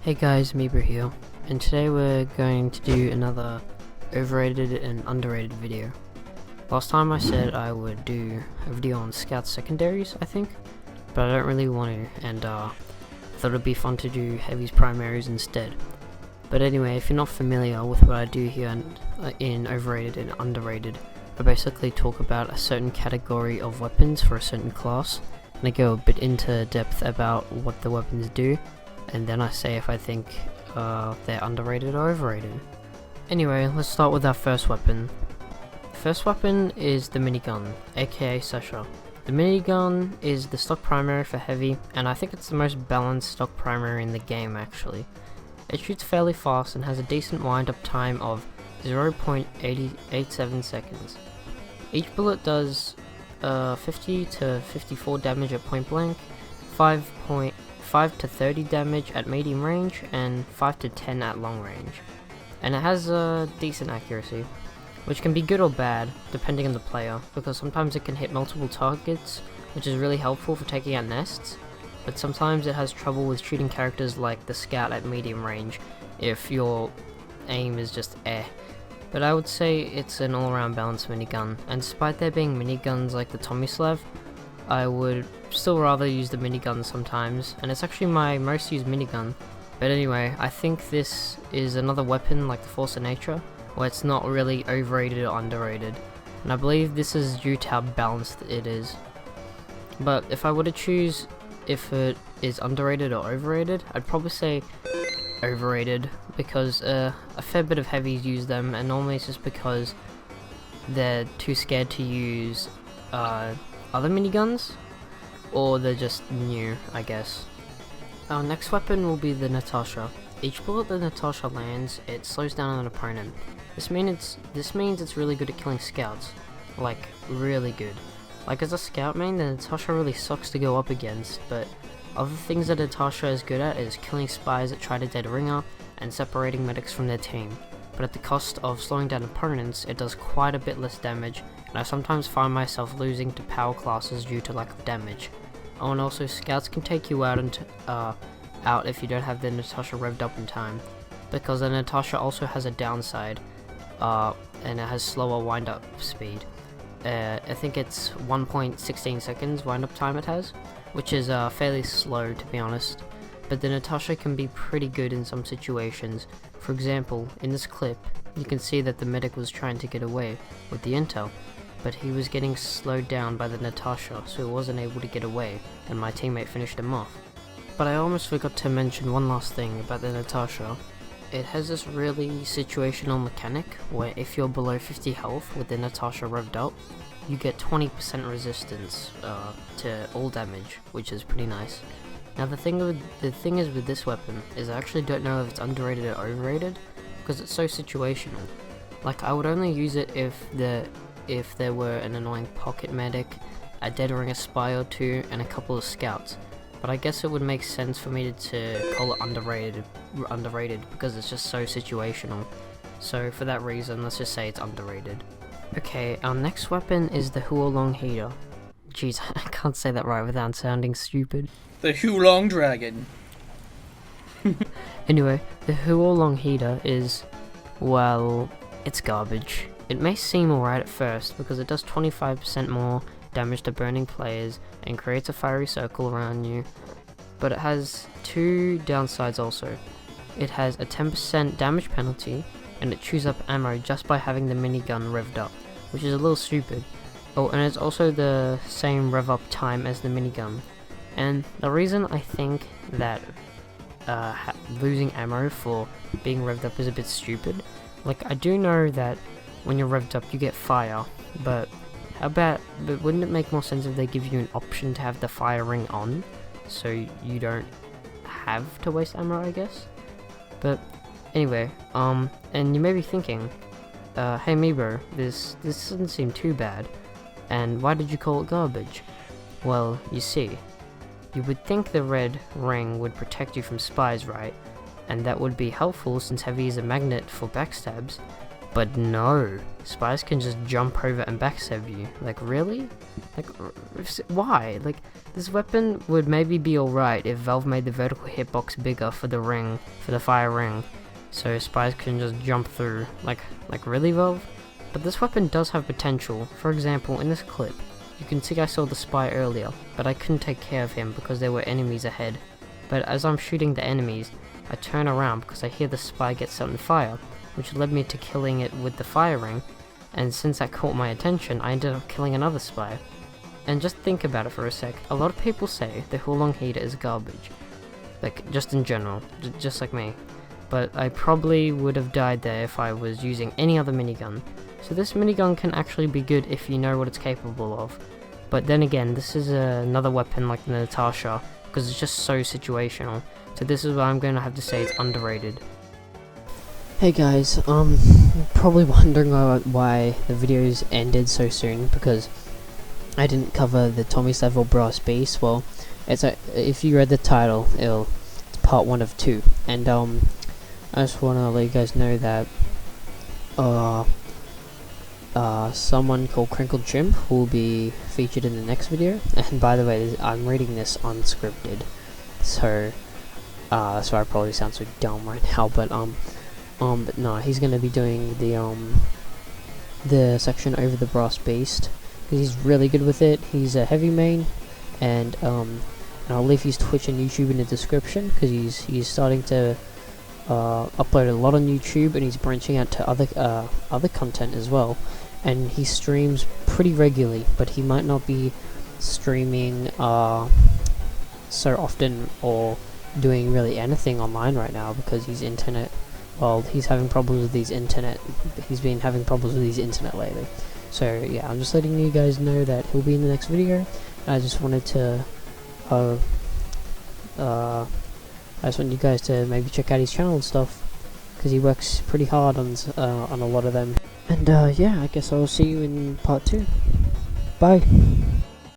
Hey guys, Meeber here, and today we're going to do another overrated and underrated video. Last time I said I would do a video on scout secondaries, I think, but I don't really want to, and thought it'd be fun to do heavies primaries instead. But anyway, if you're not familiar with what I do here in overrated and underrated, I basically talk about a certain category of weapons for a certain class, and I go a bit into depth about what the weapons do, and then I say if I think they're underrated or overrated. Anyway, let's start with our first weapon. The first weapon is the Minigun, aka Sasha. The Minigun is the stock primary for heavy, and I think it's the most balanced stock primary in the game actually. It shoots fairly fast and has a decent wind-up time of 0.87 seconds. Each bullet does 50 to 54 damage at point blank, 5 to 30 damage at medium range, and 5 to 10 at long range. And it has decent accuracy, which can be good or bad depending on the player, because sometimes it can hit multiple targets, which is really helpful for taking out nests, but sometimes it has trouble with shooting characters like the scout at medium range if your aim is just But I would say it's an all-around balanced minigun, and despite there being miniguns like the Tomislav, I would still rather use the minigun sometimes, and it's actually my most used minigun. But anyway, I think this is another weapon like the Force of Nature, where it's not really overrated or underrated, and I believe this is due to how balanced it is. But if I were to choose if it is underrated or overrated, I'd probably say overrated, because a fair bit of heavies use them, and normally it's just because they're too scared to use other miniguns, or they're just new, I guess. Our next weapon will be the Natasha. Each bullet the Natasha lands, it slows down an opponent. This means it's really good at killing scouts, like really good. Like as a scout main, the Natasha really sucks to go up against, but other things that Natasha is good at is killing spies that try to dead ringer and separating medics from their team. But at the cost of slowing down opponents, it does quite a bit less damage, and I sometimes find myself losing to power classes due to lack of damage. Oh, and also scouts can take you out if you don't have the Natasha revved up in time, because the Natasha also has a downside, and it has slower wind-up speed. I think it's 1.16 seconds wind-up time it has, which is fairly slow to be honest. But the Natasha can be pretty good in some situations. For example, in this clip, you can see that the medic was trying to get away with the intel, but he was getting slowed down by the Natasha, so he wasn't able to get away, and my teammate finished him off. But I almost forgot to mention one last thing about the Natasha. It has this really situational mechanic, where if you're below 50 health with the Natasha revved up, you get 20% resistance to all damage, which is pretty nice. Now the thing is with this weapon is I actually don't know if it's underrated or overrated, because it's so situational. Like I would only use it if there were an annoying pocket medic, a dead ringer spy or two, and a couple of scouts. But I guess it would make sense for me to call it underrated because it's just so situational. So for that reason, let's just say it's underrated. Okay, our next weapon is the Huon heater. Jeez, I can't say that right without sounding stupid. The Huon dragon. Anyway, the Huon heater is, well, it's garbage. It may seem alright at first because it does 25% more damage to burning players and creates a fiery circle around you, but it has two downsides also. It has a 10% damage penalty, and it chews up ammo just by having the minigun revved up, which is a little stupid. Oh, and it's also the same rev up time as the minigun. And the reason I think that losing ammo for being revved up is a bit stupid, like I do know that when you're revved up you get fire, but wouldn't it make more sense if they give you an option to have the fire ring on, so you don't have to waste ammo, I guess? But anyway, and you may be thinking, hey Meebo, this doesn't seem too bad, and why did you call it garbage? Well, you see, you would think the red ring would protect you from spies, right? And that would be helpful since heavy is a magnet for backstabs, But no, spies can just jump over and backstab you. Like, really? Like, why? Like, this weapon would maybe be alright if Valve made the vertical hitbox bigger for the ring, for the fire ring, so spies can just jump through. Like really, Valve? But this weapon does have potential. For example, in this clip, you can see I saw the spy earlier, but I couldn't take care of him because there were enemies ahead. But as I'm shooting the enemies, I turn around because I hear the spy get set on fire, which led me to killing it with the fire ring, and since that caught my attention, I ended up killing another spy. And just think about it for a sec, a lot of people say the Huon heater is garbage. Like, just in general, just like me. But I probably would have died there if I was using any other minigun. So this minigun can actually be good if you know what it's capable of. But then again, this is another weapon like the Natasha, because it's just so situational. So this is why I'm going to have to say it's underrated. Hey guys, probably wondering why the videos ended so soon, because I didn't cover the Tommy's level brass beast. Well, if you read the title, it's part 1 of 2, and I just want to let you guys know that someone called Crinkled Chimp will be featured in the next video. And by the way, I'm reading this unscripted, so that's why I probably sound so dumb right now. But no, he's gonna be doing the section over the brass beast. He's really good with it. He's a heavy main, and I'll leave his Twitch and YouTube in the description, because he's starting to upload a lot on YouTube, and he's branching out to other content as well. And he streams pretty regularly, but he might not be streaming so often or doing really anything online right now because he's having problems with he's been having problems with his internet lately. So yeah, I'm just letting you guys know that he'll be in the next video. I just wanted to I just want you guys to maybe check out his channel and stuff, because he works pretty hard on a lot of them. And yeah, I guess I'll see you in part 2. Bye.